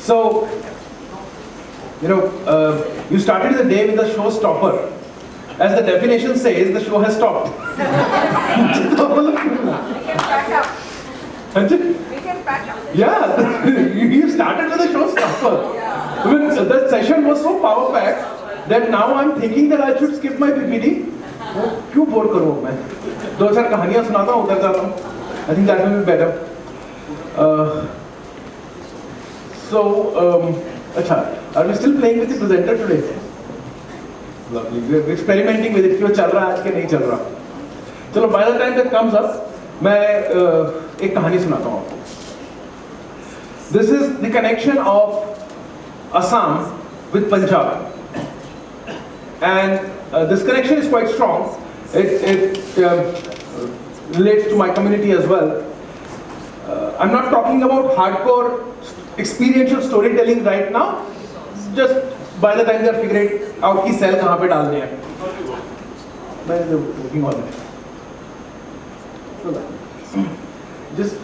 So, you started the day with a showstopper. As the definition says, the show has stopped. We can pack up. We can pack up. Yeah, you started with a showstopper. Yeah. I mean, the session was so power packed that now I'm thinking that I should skip my PPT. क्यों bore करूँ मैं? दो चार कहानियाँ सुनाता हूँ, उधर जाता हूँ. I think that will be better. अच्छा, are we still playing with the presenter today? Lovely. We're experimenting with it. क्यों चल रहा है आज के नहीं चल रहा? चलो, by the time that comes up, मैं एक कहानी सुनाता हूँ आपको. This is the connection of Assam with Punjab, and this connection is quite strong. It relates to my community as well. I'm not talking about hardcore experiential storytelling right now. Just by the time they're figuring out कि cell कहाँ पे डालने हैं. मैं working on it. Just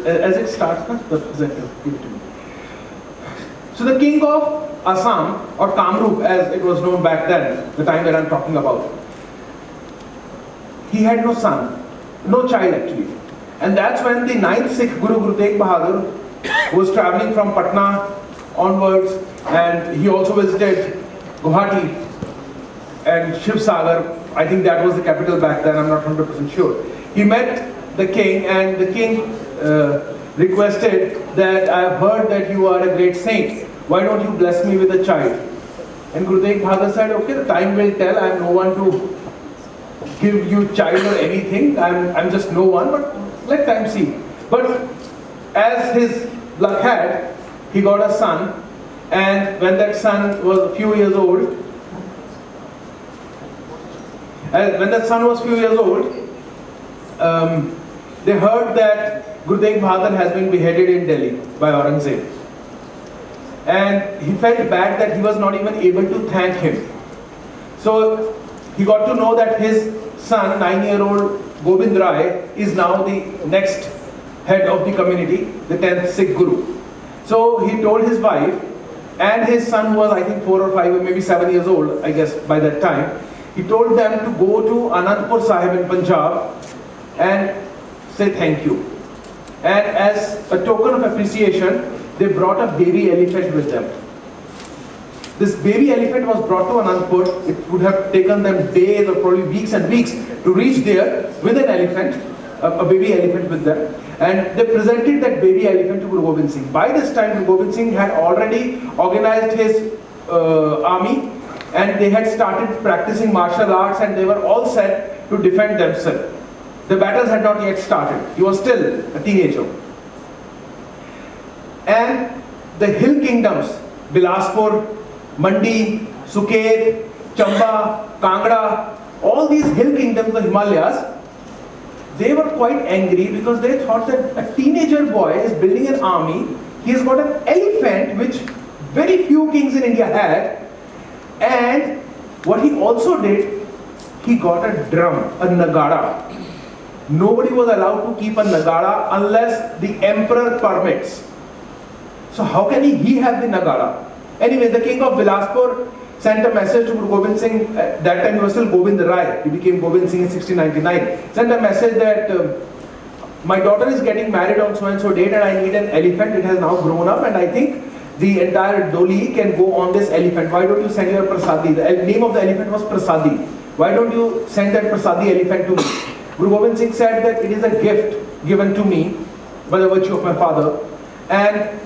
as it starts, the presenter, give it to me. So the king of Assam, or Kamrup as it was known back then, the time that I'm talking about, he had no son, no child actually. And that's when the 9th Sikh Guru, Guru Tegh Bahadur, was traveling from Patna onwards, and he also visited Guwahati and Shivsagar. I think that was the capital back then, I'm not 100% sure. He met the king, and the king requested that I've heard that you are a great saint. Why don't you bless me with a child? And Guru Tegh Bahadur said, okay, the time will tell. I'm no one to give you child or anything. I'm just no one, but let time see. But as his luck had, he got a son, and when that son was a few years old, they heard that Guru Tegh Bahadur has been beheaded in Delhi by Aurangzeb. And he felt bad that he was not even able to thank him. So he got to know that his son, 9-year-old Gobind Rai, is now the next head of the community, the 10th Sikh Guru. So he told his wife and his son, who was I think 4 or 5 or maybe 7 years old, I guess by that time, he told them to go to Anandpur Sahib in Punjab and say thank you. And as a token of appreciation, they brought a baby elephant with them. This baby elephant was brought to Anandpur. It would have taken them days or probably weeks and weeks to reach there with an elephant, a baby elephant with them. And they presented that baby elephant to Guru Gobind Singh. By this time, Guru Gobind Singh had already organized his army, and they had started practicing martial arts, and they were all set to defend themselves. The battles had not yet started. He was still a teenager. And the hill kingdoms, Bilaspur, Mandi, Suket, Chamba, Kangra, all these hill kingdoms, the Himalayas, they were quite angry because they thought that a teenager boy is building an army. He has got an elephant, which very few kings in India had. And what he also did, he got a drum, a nagada. Nobody was allowed to keep a nagada unless the emperor permits. So how can he have the nagada? Anyway, the king of Bilaspur sent a message to Guru Gobind Singh. At that time he was still Gobind Rai. He became Gobind Singh in 1699. Sent a message that my daughter is getting married on so and so date, and I need an elephant. It has now grown up, and I think the entire Doli can go on this elephant. Why don't you send your Prasadi? The name of the elephant was Prasadi. Why don't you send that Prasadi elephant to me? Guru Gobind Singh said that it is a gift given to me by the virtue of my father, and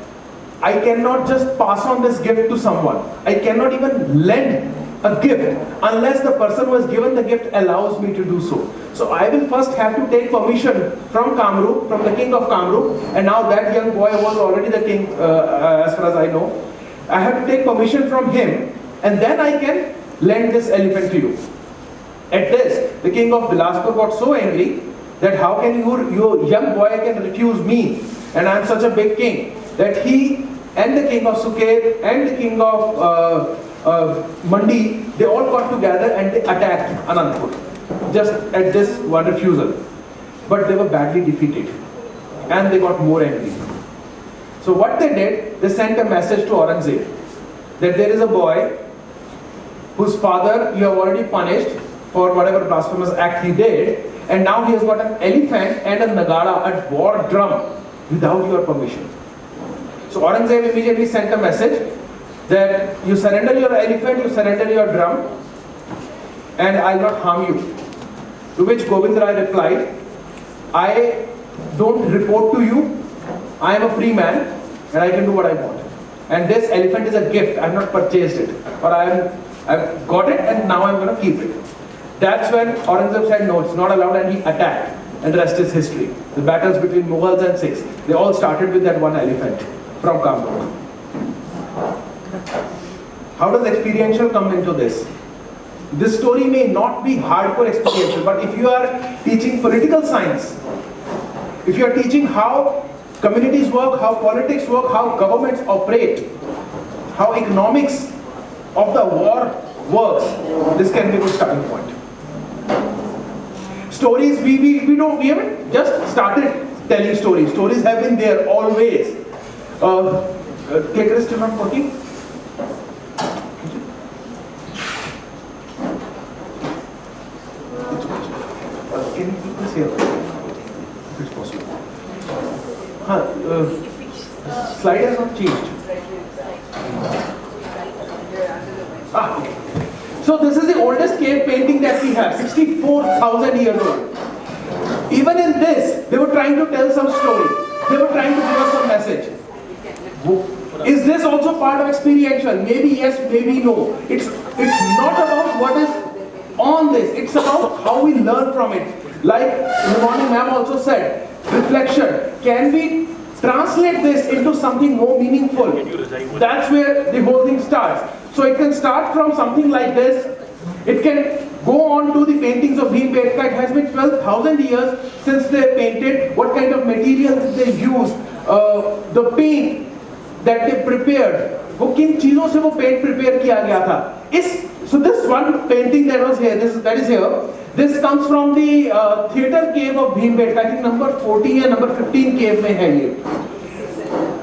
I cannot just pass on this gift to someone. I cannot even lend a gift unless the person who has given the gift allows me to do so. So I will first have to take permission from Kamrup, from the king of Kamrup, and now that young boy was already the king as far as I know. I have to take permission from him, and then I can lend this elephant to you. At this, the king of Bilaspur got so angry that how can your young boy can refuse me, and I am such a big king, that he and the king of Suket and the king of Mandi, they all got together and they attacked Anandpur just at this one refusal. But they were badly defeated and they got more angry. So what they did, they sent a message to Aurangzeb that there is a boy whose father you have already punished for whatever blasphemous act he did, and now he has got an elephant and a nagara, a war drum, without your permission. So Aurangzeb immediately sent a message that you surrender your elephant, you surrender your drum, and I'll not harm you. To which Govind Rai replied, I don't report to you, I am a free man and I can do what I want. And this elephant is a gift, I have not purchased it, or I've got it and now I'm going to keep it. That's when Aurangzeb said no, it's not allowed, and he attacked, and the rest is history. The battles between Mughals and Sikhs, they all started with that one elephant from Kamruk. How does experiential come into this? This story may not be hardcore experiential, but if you are teaching political science, if you are teaching how communities work, how politics work, how governments operate, how economics of the war works, this can be a good starting point. Stories, we haven't just started telling stories. Stories have been there always. Clicker is still not working? Can you put this here? If it's possible. Slide has not changed. Okay. So this is the oldest cave painting that we have, 64,000 years old. Even in this, they were trying to tell some story. They were trying to give us some message. Is this also part of experiential? Maybe yes, maybe no. It's not about what is on this. It's about how we learn from it. Like in the morning ma'am also said, reflection. Can we translate this into something more meaningful? That's where the whole thing starts. So it can start from something like this. It can go on to the paintings of Bhimbetka. It has been 12,000 years since they painted. What kind of materials did they use? The paint that they prepared. वो किन चीजों से वो paint prepare किया गया था? So this one painting that was here, that is here. This comes from the theatre cave of Bhimbetka. I think number 14 and number 15 cave में है ये.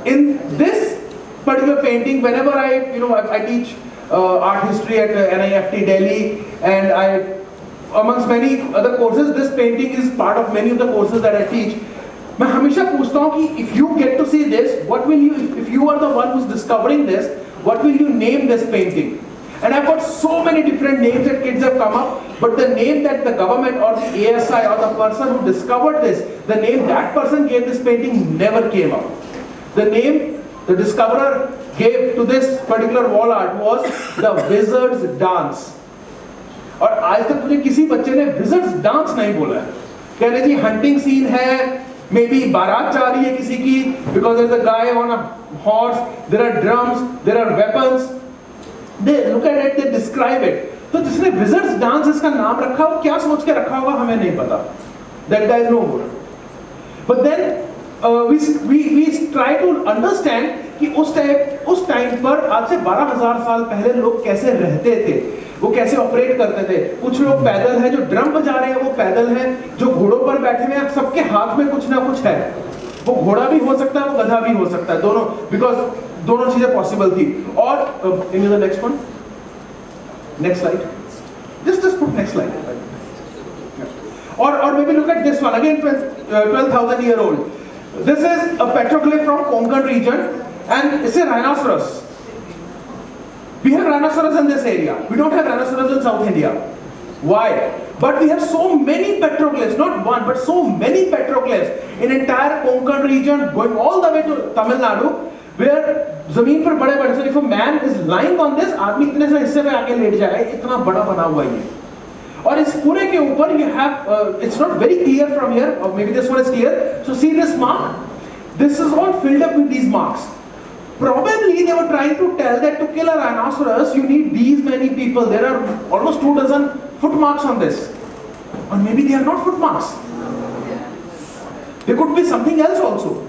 In this particular painting, whenever I teach art history at NIFT Delhi, and amongst many other courses, this painting is part of many of the courses that I teach. मैं हमेशा पूछता हूँ कि if you get to see this, what will you, if you are the one who's discovering this, what will you name this painting? And I've got so many different names that kids have come up, but the name that the government or the ASI or the person who discovered this, the name that person gave this painting never came up. The name the discoverer gave to this particular wall art was the Wizard's Dance. और आज तक मुझे किसी बच्चे ने Wizard's Dance नहीं बोला है. कह रहे जी hunting scene है, maybe बारात जा रही है किसी की, because there's a guy on a horse, there are drums, there are weapons. They look at it, they describe it. तो जिसने Wizard's Dance इसका नाम रखा हो, क्या सोच के रखा होगा हमें नहीं पता. That guy is no good. But then we try to understand कि उस टाइम पर आज से 12,000 साल पहले लोग कैसे रहते थे, वो कैसे ऑपरेट करते थे. कुछ लोग पैदल हैं, जो ड्रम बजा रहे हैं वो पैदल हैं, जो घोड़ों पर बैठे हुए हैं, सबके हाथ में कुछ ना कुछ है. वो घोड़ा भी हो सकता है, वो गधा भी हो सकता है, दोनों, बिकॉज दोनों चीजें पॉसिबल थी. और in the next one, next slide, just put next slide. और maybe look at this one again, 12,000 year old. This is a petroglyph from Konkan region, and it's a rhinoceros. We have rhinoceros in this area. We don't have rhinoceros in South India. Why? But we have so many petroglyphs, not one, but so many petroglyphs in entire Konkan region, going all the way to Tamil Nadu, where जमीन पर बड़े बड़े. So if a man is lying on this, आदमी इतने से हिस्से में आके लेट जाएगा, इतना बड़ा बना हुआ है. और इस पूरे के ऊपर you have, it's not very clear from here, or maybe this one is clear. So see this mark? This is all filled up with these marks. Probably they were trying to tell that to kill a rhinoceros, you need these many people. There are almost 24 foot marks on this. Or maybe they are not foot marks. There could be something else also.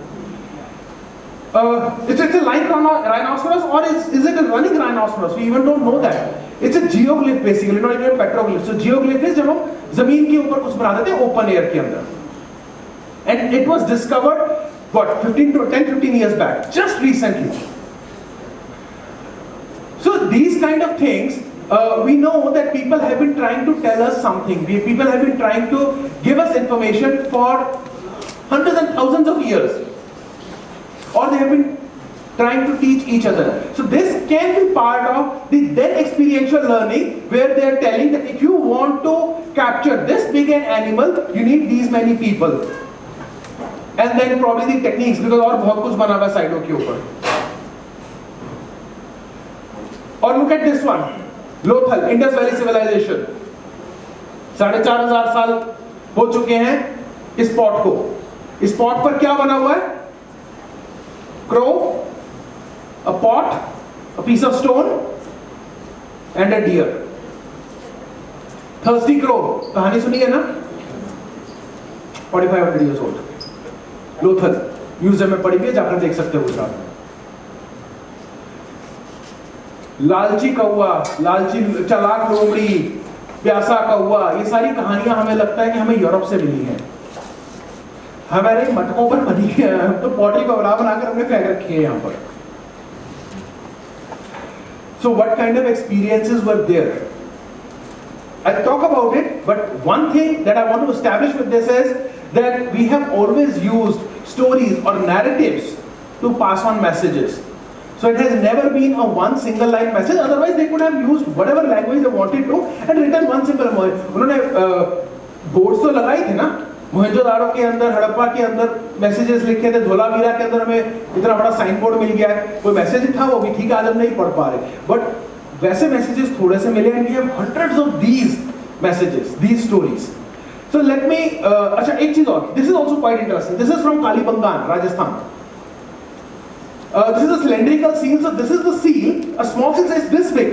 It's a live rhinoceros, or is it a running rhinoceros? We even don't know that. It's a geoglyph basically, not even a petroglyph. So geoglyph is जब हम जमीन के ऊपर कुछ बना देते हैं open air के अंदर. And it was discovered what, 10-15 years back, just recently. So these kind of things, we know that people have been trying to tell us something. People have been trying to give us information for hundreds and thousands of years, or they have been trying to teach each other. So this can be part of the then experiential learning, where they are telling that if you want to capture this big an animal, you need these many people, and then probably the techniques, because और बहुत कुछ बना हुआ है साइडों के ऊपर. और look at this one, Lothal, Indus Valley civilisation. 4,500 साल हो चुके हैं इस पॉट को. इस पॉट पर क्या बना हुआ है? Crow, a pot, a piece of stone, and a deer. Thirsty crow, कहानी सुनी है ना? 4500 years old. लोथल म्यूजियम में पड़ी हुई है, जाकर देख सकते हो गुजरात में. लालची कौवा, लालची चालाक लोमड़ी, प्यासा कौवा, ये सारी कहानियां हमें लगता है कि हमें यूरोप से मिली हैं. हमारे मटकों पर बनी है, हम तो पॉटरी को बना बनाकर हमने फेंक रखी है यहाँ पर. So what kind of experiences were there? I'll talk about it, but one thing that I want to establish with this is that we have always used stories or narratives to pass on messages. So it has never been a one single line message, otherwise they could have used whatever language they wanted to and written one simple message. उन्होंने boards तो लगाई थी ना, मोहनजोदाड़ो के अंदर, हड़प्पा के अंदर messages लिखे थे, धोलावीरा के अंदर हमें इतना बड़ा साइन बोर्ड मिल गया है. कोई मैसेज था वो भी ठीक है, आज हम नहीं पढ़ पा रहे, बट वैसे मैसेजेस थोड़े से मिले, and we have hundreds of these messages, these stories. So let me, अच्छा एक चीज और, this is also quite interesting. This is from Kalibangan, Rajasthan. This is a cylindrical seal. So this is the seal, a small seal size this big.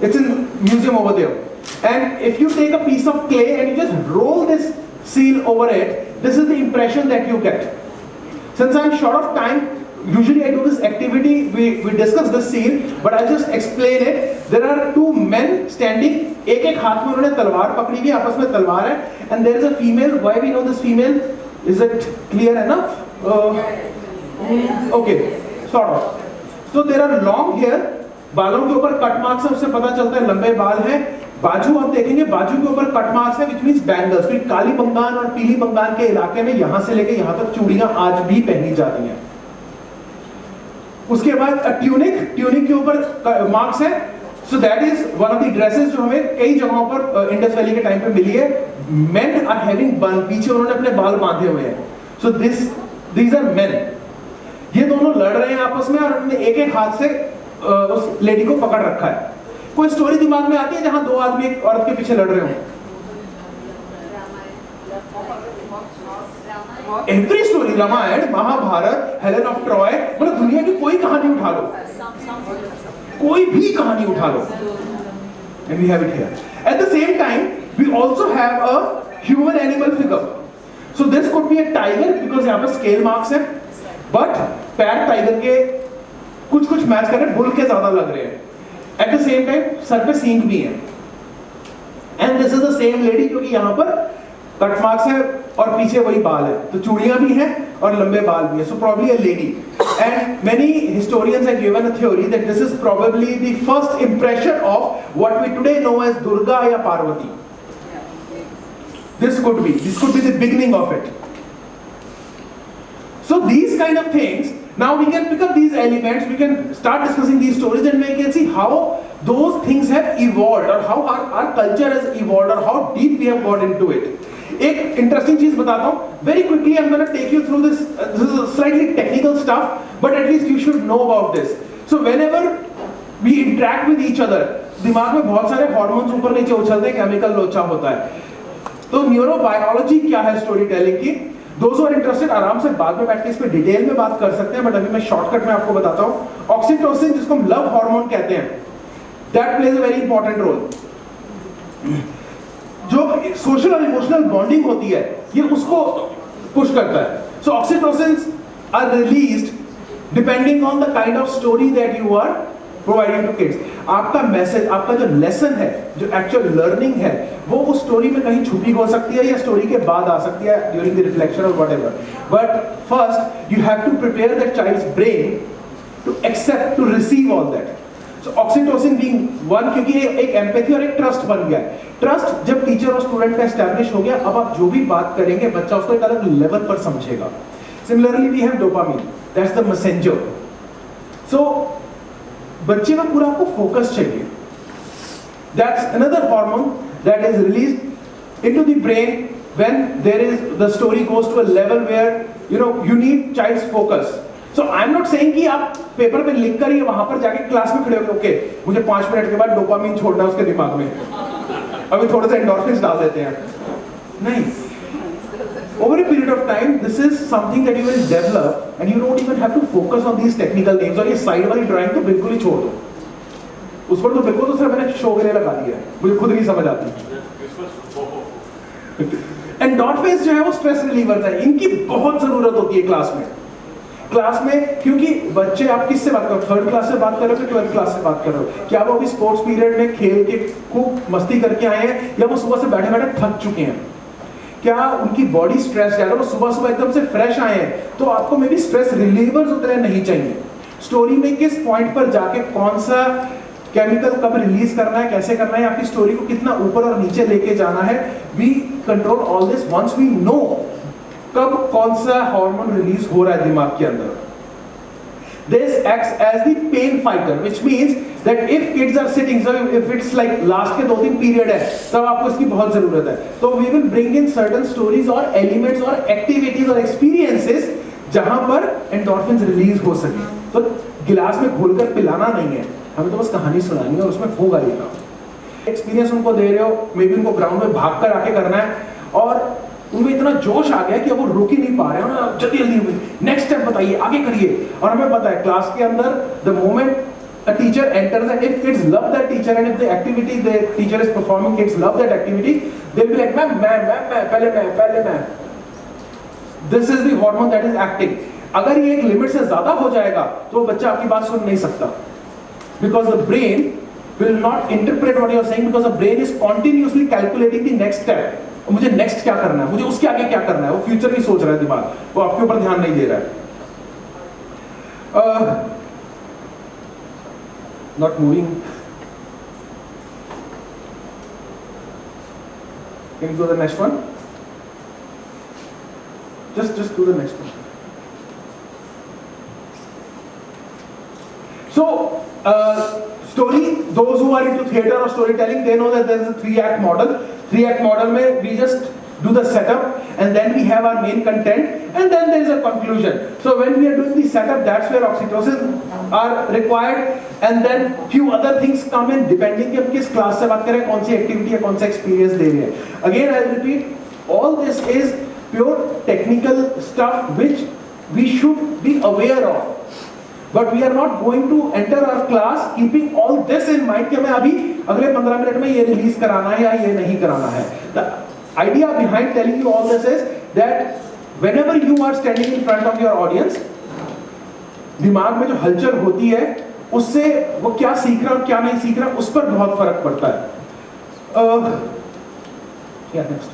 It's in museum over there. And if you take a piece of clay and you just roll this seal over it, this is the impression that you get. Since I'm short of time, usually I do this activity, we discuss the seal, but I'll just explain it. There are two men standing, एक हाथ में उन्होंने तलवार पकड़ी हुई, आपस में तलवार है, and there is a female. Why we know this female? Is it clear enough? Okay, sort of. So there are long hair, बालों के ऊपर कट मार्क्स है, उससे पता चलता है लंबे बाल हैं. बाजू आप देखेंगे, बाजू के ऊपर कट मार्क्स है, which means bangles. फिर कालीबंगान और पीली बंगाल के इलाके में यहां से लेके यहां तक चूड़ियां आज भी पहनी जाती हैं. उसके बाद ट्यूनिक, ट्यूनिक के ऊपर मार्क्स है. So that is one of the dresses जो हमें कई जगहों पर इंडस वैली के टाइम पे मिली है. Men are having bun, पीछे उन्होंने अपने बाल बांधे हुए हैं. So these are men. ये दोनों लड़ रहे हैं आपस में, और उन्होंने एक एक हाथ से उस लेडी को पकड़ रखा है. कोई स्टोरी दिमाग में आती है जहां दो आदमी एक औरत के पीछे लड़ रहे हो? Every story, Ramayana, Mahabharata, Helen of Troy, मतलब दुनिया की कोई कहानी उठा लो, कोई भी कहानी उठा लो, and we have it here. At the same time, we also have a human animal figure. So this could be a tiger, because यहाँ पे scale marks है, but पैर टाइगर के कुछ मैच कर रहे हैं, बुल के ज्यादा लग रहे हैं. At the same time, sir पे सींग भी है. And this is the same lady, क्योंकि यहाँ पर कट मार्क्स है और पीछे वही बाल है, तो चूड़ियां भी हैं और लंबे बाल भी है. So probably a lady. And many historians have given a theory that this is probably the first impression of what we today know as Durga या Parvati. This could be the beginning of it. So these kind of things, now we can pick up these elements, we can start discussing these stories, and we can see how those things have evolved, or how our culture has evolved, or how deep we have got into it. एक interesting चीज बताता हूँ. Very quickly I'm going to take you through this. This is slightly technical stuff, but at least you should know about this. So whenever we interact with each other, दिमाग में बहुत सारे hormones ऊपर नीचे उछलते हैं, केमिकल लोचा होता है. तो न्यूरोबायोलॉजी क्या है स्टोरी टेलिंग की? Those who are interested आराम से बाद में बैठ के इस पे डिटेल में बात कर सकते हैं, बट अभी मैं शॉर्टकट में आपको बताता हूँ. ऑक्सीटोसिन, जिसको हम लव हार्मोन कहते हैं, that plays a very important role. जो सोशल और इमोशनल बॉन्डिंग होती है, ये उसको पुश करता है. So oxytocins are released depending on the kind of story that you are providing to kids. आपका मैसेज, आपका जो लेसन है, जो एक्चुअल लर्निंग है, वो उस स्टोरी में कहीं छुपी हो सकती है या स्टोरी के बाद आ सकती है ड्यूरिंग द रिफ्लेक्शन और whatever. But first you have to prepare that child's brain to accept, to receive all that. So oxytocin being one, क्योंकि एक एम्पैथी और एक ट्रस्ट बन गया है. ट्रस्ट जब टीचर और स्टूडेंट का एस्टैब्लिश हो गया, अब आप जो भी बात करेंगे बच्चा उसको एक अलग लेवल पर समझेगा. Similarly we have dopamine, that's the messenger. So बच्चे में पूरा आपको फोकस चाहिए. That's another hormone that is released into the brain when there is the story goes to a level where you need child's focus. So I am not saying कि आप paper पे लिख कर ही वहां पर जाके क्लास में खड़े होके ओके मुझे 5 मिनट के बाद डोपामिन छोड़ना है उसके दिमाग में, अभी थोड़े से एंडोर्फिन्स डाल देते हैं. नहीं, over a period of time this is something that you will develop and you don't even have to focus on these technical names. और ये साइड वाली ड्राइंग तो बिल्कुल ही छोड़ दो, उस पर तो बिल्कुल तो सिर्फ मैंने शो के लिए लगा दिया है, मुझे खुद नहीं समझ आती. एंडोर्फिन्स जो है वो स्ट्रेस रिलीवर्स है, इनकी बहुत जरूरत होती है क्लास में, क्योंकि बच्चे आप किससे बात कर रहे हो, थर्ड क्लास से बात कर रहे हो कि 12th क्लास से बात कर रहे हो? क्या वो अभी स्पोर्ट्स पीरियड में खेल के खूब मस्ती करके आए हैं, या वो सुबह से बैठे बैठे थक चुके हैं? क्या उनकी बॉडी स्ट्रेस है? अगर वो सुबह एकदम से फ्रेश आए हैं तो आपको मे बी स्ट्रेस रिलीवर्स उतने नहीं चाहिए. स्टोरी में किस पॉइंट पर जाके कौन सा केमिकल कब रिलीज करना है, कैसे करना है, आपकी स्टोरी को कितना ऊपर और नीचे लेके जाना है, we control all this once we know कब कौन सा हार्मोन रिलीज हो रहा है दिमाग के अंदर. This acts as the pain fighter, which means that if kids are sitting, so if it's like last के 2-3 पीरियड है तब आपको इसकी बहुत जरूरत है. तो we will bring in certain stories और elements और activities और experiences जहां पर endorphins रिलीज हो सके. तो गिलास में घोलकर पिलाना नहीं है, हमें तो बस कहानी सुनानी है और उसमें होगा ये काम. एक्सपीरियंस उनको दे रहे हो, मे बी उनको ग्राउंड में भाग कर आके करना है और उनमें इतना जोश आ गया कि अब वो रुक ही नहीं पा रहे हैं, जल्दी नेक्स्ट स्टेप बताइए, आगे करिए. और हमें पता है क्लास के अंदर the moment a teacher enters and if kids love that teacher and if the activity the teacher is performing, kids love that activity, they'll be like मैं पहले मैं. This is the hormone that is acting. अगर ये एक limit से ज्यादा हो जाएगा तो बच्चा आपकी बात सुन नहीं सकता, because the brain will not interpret what you are saying, because the brain is continuously calculating the next step. मुझे नेक्स्ट क्या करना है, मुझे उसके आगे क्या करना है, वो फ्यूचर ही सोच रहा है दिमाग, वो आपके ऊपर ध्यान नहीं दे रहा है. Not moving. Can you go the next one? Just do the next one. So story, those who are into theater or storytelling, they know that there is a 3-act model. 3-act model में we just do the setup and then we have our main content and then there is a conclusion. So when we are doing the setup, that's where oxytocin are required and then few other things come in depending कि हम किस class से बात करें, कौन सी activity या कौन सा एक्सपीरियंस दे रहे हैं. Again I repeat, all this is pure technical stuff which we should be aware of. But we are not going to enter our class keeping all this in mind कि हमें अभी अगले 15 minute में ये release कराना है या ये नहीं कराना है. The idea behind telling you all this is that whenever you are standing in front of your audience, दिमाग में जो हलचल होती है उससे वो क्या सीख रहा है क्या नहीं सीख रहा उस पर बहुत फर्क पड़ता है. Next.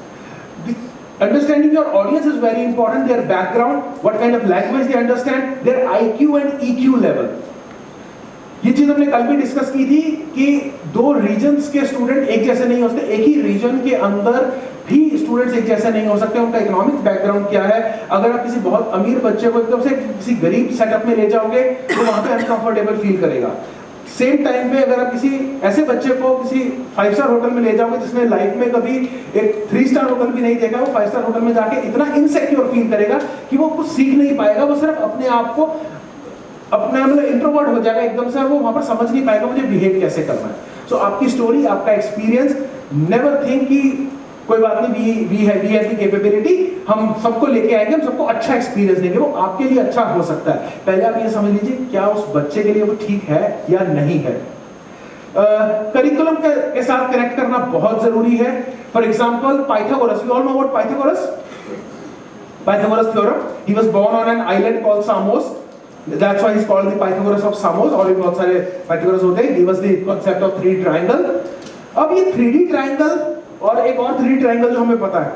Understanding your audience is very important. Their background, what kind of language they understand, their IQ and EQ level. ये चीज हमने कल भी डिस्कस की थी कि 2 रीजन्स के स्टूडेंट एक जैसे नहीं हो सकते, एक ही रीजन के अंदर भी स्टूडेंट्स एक जैसे नहीं हो सकते. उनका इकोनॉमिक बैकग्राउंड क्या है, अगर आप किसी बहुत अमीर बच्चे को एकदम से किसी गरीब सेटअप में ले जाओगे तो वहां पे अनकंफर्टेबल फील करेगा. सेम टाइम पे अगर आप किसी ऐसे बच्चे को किसी 5 स्टार होटल में ले जाओगे जिसने लाइफ में कभी एक 3 स्टार होटल भी नहीं देखा, वो 5 स्टार होटल में जाके इतना इनसिक्योर फील करेगा कि वो कुछ सीख नहीं पाएगा, वो सिर्फ अपने आप को अपने मतलब इंट्रोवर्ट हो जाएगा एकदम से, वो वहां पर समझ नहीं पाएगा मुझे बिहेव कैसे करना है. सो आपकी स्टोरी, आपका एक्सपीरियंस, नेवर थिंक कि कोई बात नहीं, वी हैव द कैपेबिलिटी, हम सबको लेके आएंगे, हम सबको अच्छा एक्सपीरियंस देंगे. वो आपके लिए अच्छा हो सकता है, पहले आप ये समझ लीजिए क्या उस बच्चे के लिए वो ठीक है या नहीं है. करिकुलम के साथ कनेक्ट करना बहुत जरूरी है. For example Pythagoras, we all know about Pythagoras theorem. He was born on an island called Samos. That's why he's called the Pythagoras of Samos. और भी बहुत सारे Pythagoras होते हैं. He was the concept of 3D triangle. अब ये 3D triangle और एक और 3 ट्रायंगल जो हमें पता है,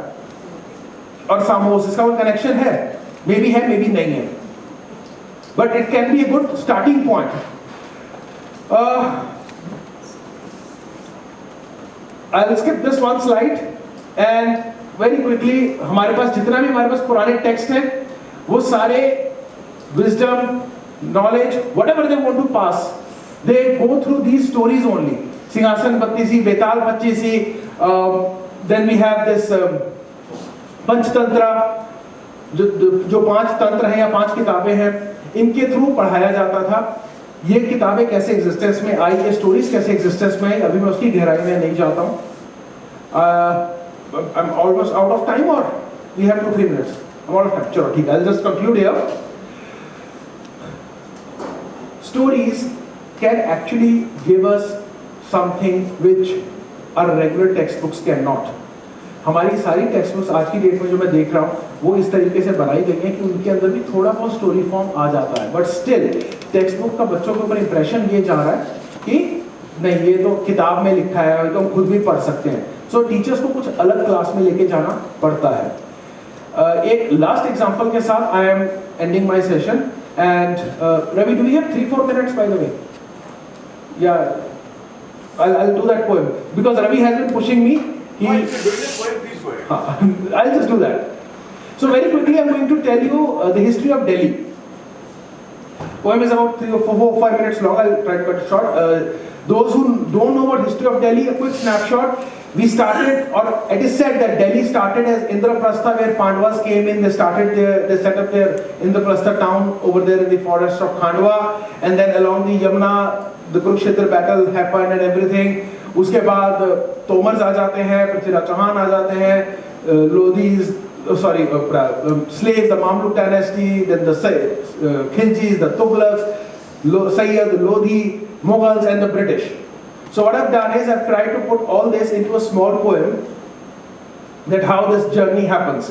और सामोस, इसका कोई कनेक्शन है? मे बी है, मे बी नहीं है, but it can be a good starting point. I'll skip this one slide and very quickly हमारे पास जितना भी हमारे पास पुराने टेक्स्ट हैं वो सारे wisdom, knowledge, whatever they want to pass, they go through these stories only. सिंहासन बत्तीसी, बेताल Pachisi, then we have this Panchatantra, जो 5 तंत्र हैं या 5 किताबें हैं, इनके थ्रू पढ़ाया जाता था. ये किताबें कैसे एग्जिस्टेंस में आई, ये स्टोरीज कैसे एग्जिस्टेंस में आई, अभी मैं उसकी गहराई में नहीं जाता हूँ. I'm almost out of time, or we have 2-3 minutes? I'm out of time. चलो ठीक है, I'll just conclude here. Stories can actually give us something which our regular textbooks cannot. हमारी सारी टेक्स्ट बुक्स आज की डेट में जो मैं देख रहा हूँ वो इस तरीके से बनाई गई है कि उनके अंदर भी थोड़ा बहुत स्टोरी फॉर्म आ जाता है, बट स्टिल टेक्स्ट बुक का बच्चों के ऊपर इंप्रेशन ये जा रहा है कि नहीं, ये तो किताब में लिखा है, तो हम खुद भी पढ़ सकते हैं. सो टीचर्स को कुछ अलग क्लास में लेके जाना पड़ता है. एक लास्ट एग्जांपल के साथ I am ending my session. And Ravi, do we have 3-4 minutes by the way? या I'll do that poem because Ravi has been pushing me. I'll just do that. So very quickly I'm going to tell you the history of Delhi. Poem is about 3 or 4-5 minutes long. I'll try to cut it short. Those who don't know about history of Delhi, a quick snapshot. We started, or it is said that Delhi started as Indraprastha, where Pandavas came in. They started there, they set up their Indraprastha town over there in the forest of Khandwa, and then along the Yamuna, the Kurukshetra battle happened and everything. उसके बाद तोमर्स आ जाते हैं, पृथ्वीराज चौहान आ जाते हैं, Lodhi's, sorry, slaves, the Mamluk dynasty, then the Khiljis, the Tughlaqs, Sayyid, Lodhi, Mughals and the British. So what I've done is I've tried to put all this into a small poem, that how this journey happens.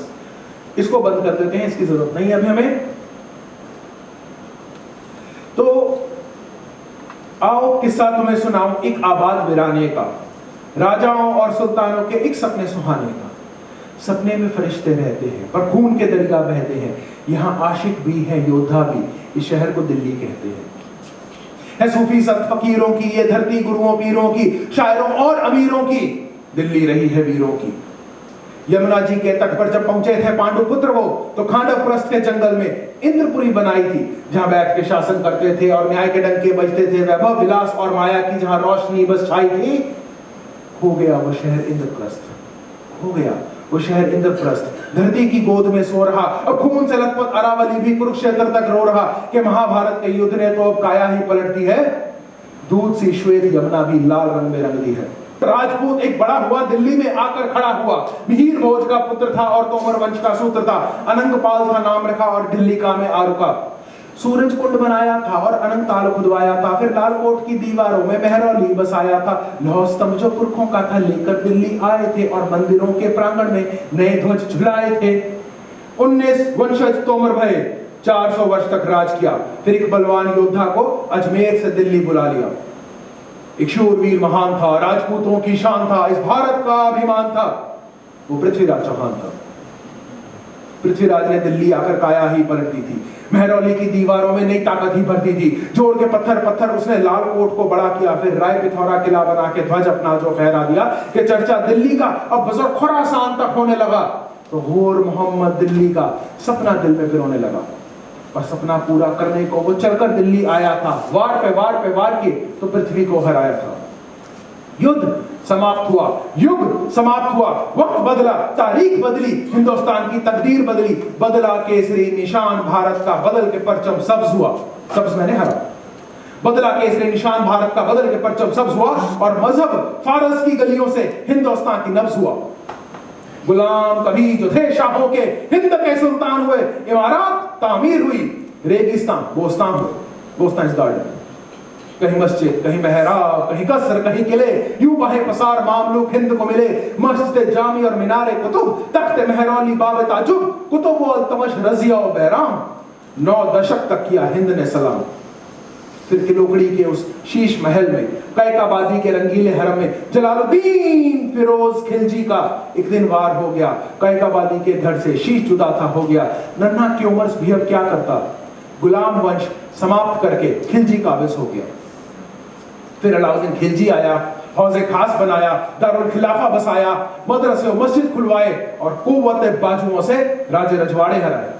इसको बंद कर देते हैं, इसकी जरूरत नहीं है अभी हमें. तो आओ किस्सा तुम्हें सुनाऊं एक आबाद वीराने का, राजाओं और सुल्तानों के एक सपने सुहाने का. सपने में फरिश्ते रहते हैं पर खून के दरिया बहते हैं, यहाँ आशिक भी है योद्धा भी, इस शहर को दिल्ली कहते हैं. है सूफी संत फकीरों की ये धरती, गुरुओं पीरों की, शायरों और अमीरों की, दिल्ली रही है वीरों की. यमुना जी के तट पर जब पहुंचे थे पांडु पुत्र वो, तो खांडवप्रस्थ के जंगल में इंद्रपुरी बनाई थी, जहां बैठ के शासन करते थे और न्याय के डंके बजते थे. वैभव विलास और माया की जहां रोशनी बस छाई थी, खो गया वो शहर इंद्रप्रस्थ, खो गया वो शहर इंद्रप्रस्थ. धरती की गोद में सो रहा और खून से लथपथ अरावली भी कुरुक्षेत्र तक रो रहा कि महाभारत के युद्ध ने तो अब काया ही पलट दी है. दूध सी श्वेत यमुना भी लाल रंग में रंग दी है. राजपूत एक बड़ा हुआ दिल्ली में आकर खड़ा हुआ, मिहिर भोज का पुत्र था और तोमर वंश का सूत्र था. अनंगपाल था नाम रखा और दिल्ली का में आरुका. सूरज कुंड बनाया था और अनंत ताल खुदवाया था, फिर लालकोट की दीवारों में मेहरौली बसाया था. लौह स्तंभ जो पुरखों का था लेकर दिल्ली आए थे और मंदिरों के प्रांगण में नए ध्वज झुलाए थे. 19 वंशज तोमर भये, 400 वर्ष तक राज किया. फिर एक बलवान योद्धा को अजमेर से दिल्ली बुला लिया. एक शूरवीर महान था, राजपूतों की शान था, इस भारत का अभिमान था, वो पृथ्वीराज चौहान था. पृथ्वीराज ने दिल्ली आकर काया ही पलट दी थी. मेहरौली की दीवारों में नई ताकत ही भर दी थी. जोड़ के पत्थर पत्थर उसने लाल कोट को बड़ा किया, फिर राय पिथौरा किला बना के ध्वज अपना जो फहरा दिया कि चर्चा दिल्ली का अब बजर खुरासान तक होने लगा. तो हूर मोहम्मद दिल्ली का सपना दिल में फिर होने लगा, और सपना पूरा करने को वो चलकर दिल्ली आया था. वार पे वार के तो पृथ्वी को हराया था. युद्ध समाप्त हुआ, युग समाप्त हुआ, वक्त बदला, तारीख बदली, हिंदुस्तान की तकदीर बदली. बदला केसरी निशान भारत का, बदल के परचम सब्ज हुआ. सब्ज मैंने हरा. बदला केसरी निशान भारत का, बदल के परचम सब्ज हुआ, और मजहब फारस की गलियों से हिंदुस्तान की नब्ज हुआ. गुलाम कभी जो थे शाहों के, हिंद के सुल्तान हुए. इमारत तामीर हुई, रेगिस्तान बोस्तान हुए. बोस्तान इस गार्डन, कहीं मस्जिद, कहीं मेहराब, कहीं कसर, कहीं किले. यूं बहे पसार मामलूक हिंद को मिले. मस्जिद जामी और मीनारे कुतुब, तख्त मेहरौली बाब ताजुब, कुतुब अल्तमश रजिया और बैराम. 9 दशक तक किया हिंद ने सलाम. फिर किलोकड़ी के उस शीश महल में, कैकाबादी के रंगीले हरम में जलालुद्दीन फिरोज खिलजी का एक दिन वार हो गया। कैकाबादी के धड़ से शीश जुदा था हो गया। नन्हा की उम्र भी अब क्या करता, गुलाम वंश समाप्त करके खिलजी काबिज हो गया। फिर अलाउद्दीन खिलजी आया, हौज़े खास बनाया, दारुल खिलाफा बसाया, मदरसे और मस्जिद खुलवाए और कुव्वत बाजुओं से राजे रजवाड़े हराए।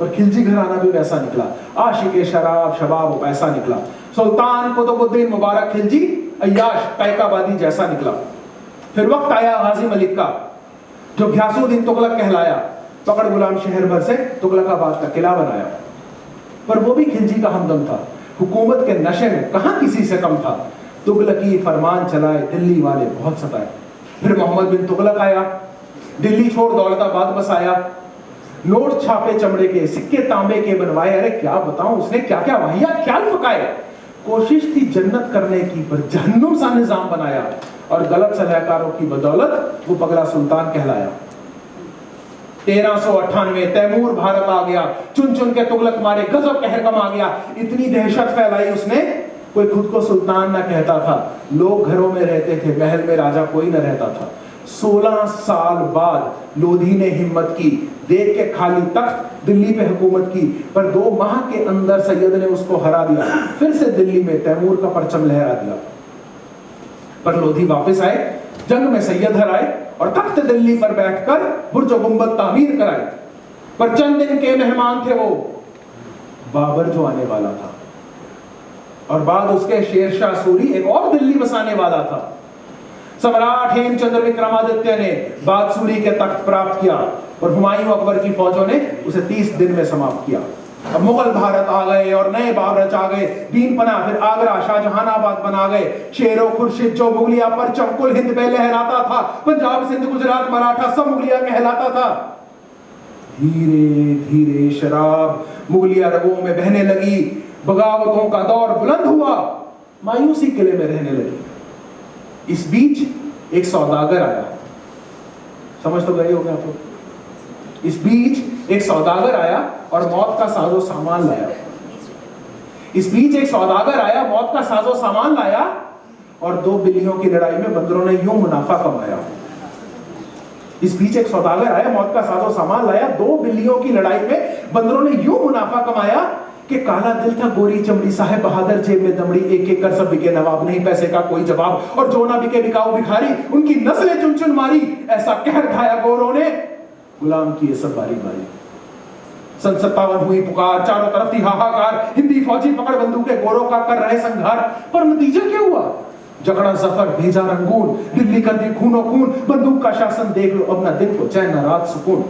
पर खिलजी घराना भी वैसा निकला, आशिक शराब शबाब वैसा निकला। सुल्तान कुतुबुद्दीन मुबारक खिलजी अय्याश कैकाबादी जैसा निकला। फिर वक्त आया गाजी मलिक का, जो घियासुद्दीन तुगलक कहलाया, पकड़ गुलाम शहर भर से तुगलकाबाद का किला बनाया। पर वो भी खिलजी का हमदम था, हुकूमत के नशे में कहां किसी से कम था। तुगलकी फरमान चलाए, दिल्ली वाले बहुत सताए। फिर मोहम्मद बिन तुगलक आया, दिल्ली छोड़ दौलताबाद बसाया। नोट छापे चमड़े के, सिक्के तांबे के बनवाए। अरे क्या बताऊं उसने क्या क्या वाहियात ख्याल पकाए। कोशिश थी जन्नत करने की, पर जहन्नुम सा निजाम बनाया और गलत सलाहकारों की बदौलत वो पगला सुल्तान कहलाया। 1398 तैमूर भारत आ गया, चुन चुन के तुगलक मारे, गजब कहर कमा गया। इतनी दहशत फैलाई उसने, कोई खुद को सुल्तान ना कहता था। लोग घरों में रहते थे, महल में राजा कोई न रहता था। 16 साल बाद लोधी ने हिम्मत की, देख के खाली तख्त दिल्ली पे हुकूमत की। पर 2 माह के अंदर सैयद ने उसको हरा दिया। फिर से दिल्ली में तैमूर का परचम लहरा दिया। पर लोधी वापस आए, जंग में सैयद हराए और तख्त दिल्ली पर बैठकर बुर्ज गुंबद तामीर कराए। पर चंद दिन के मेहमान थे वो, बाबर जो आने वाला था, और बाद उसके शेरशाह सूरी एक और दिल्ली बसाने वाला था। सम्राट हेमचंद्र विक्रमादित्य ने बादसूरी के तख्त प्राप्त किया और हुमायूं अकबर की फौजों ने उसे 30 दिन में समाप्त किया। अब मुगल भारत आ गए और नए बाबरच आ गए। दीन पना फिर आगरा शाहजहानाबाद बना गए। शेरो खुर्शीद जो मुगलिया पर चमकुल हिंद पे लहराता था, पंजाब सिंध गुजरात मराठा सब मुगलिया कहलाता था। धीरे धीरे शराब मुगलिया रगों में बहने लगी, बगावतों का दौर बुलंद हुआ, मायूसी किले में रहने लगी। इस बीच एक सौदागर आया, समझ तो गए होंगे आप लोग। इस बीच एक सौदागर आया और मौत का साजो सामान लाया। इस बीच एक सौदागर आया, मौत का साजो सामान लाया और 2 बिल्लियों की लड़ाई में बंदरों ने यूं मुनाफा कमाया। इस बीच एक सौदागर आया, मौत का साजो सामान लाया, 2 बिल्लियों की लड़ाई में बंदरों ने यूं मुनाफा कमाया कि काला दिल था गोरी चमड़ी, साहेब बहादुर जेब में दमड़ी, एक एक कर सब बिके नवाब, नहीं पैसे का कोई जवाब, और जो ना बिके बिकाऊ भिखारी, उनकी नस्लें चुन चुन मारी, ऐसा कहर ढाया गोरों ने, गुलाम किए सब बारी बारी। सन 57 हुई पुकार, चारों तरफ थी हाहाकार, हिंदी फौजी पकड़ बंदूकें गोरों का कर रहे संघार। पर नतीजा क्या हुआ? जगड़ा जफर भेजा रंगून, दिल्ली कर दी खूनो खून, बंदूक का शासन देख लो, अब ना दिन को चैन ना रात सुकून।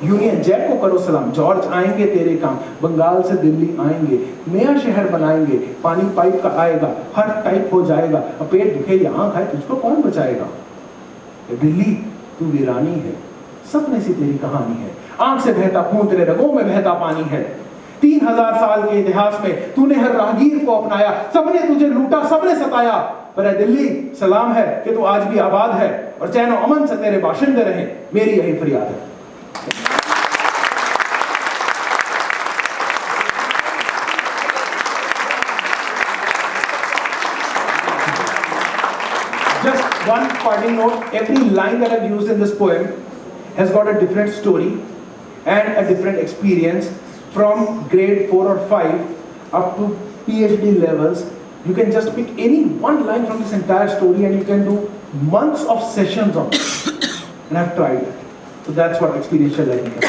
यूनियन जैक को करो सलाम, जॉर्ज आएंगे तेरे काम, बंगाल से दिल्ली आएंगे, नया शहर बनाएंगे, पानी पाइप का आएगा, हर टाइप हो जाएगा, अब पेट दुखे या आंख आए तुझको कौन बचाएगा। दिल्ली तू वीरानी है, सपने सी तेरी कहानी है, आंख से बहता खून तेरे रगों में बहता पानी है। 3000 साल के इतिहास में तूने हर राहगीर को अपनाया, सबने तुझे लूटा सबने सताया, पर दिल्ली सलाम है कि तू आज भी आबाद है और चैन और अमन से तेरे बाशिंदे रहे, मेरी यही फरियाद है। Just one parting note, every line that I've used in this poem has got a different story and a different experience from grade 4 or 5 up to PhD levels. You can just pick any one line from this entire story and you can do months of sessions on it. And I've tried it. So that's what experiential learning is.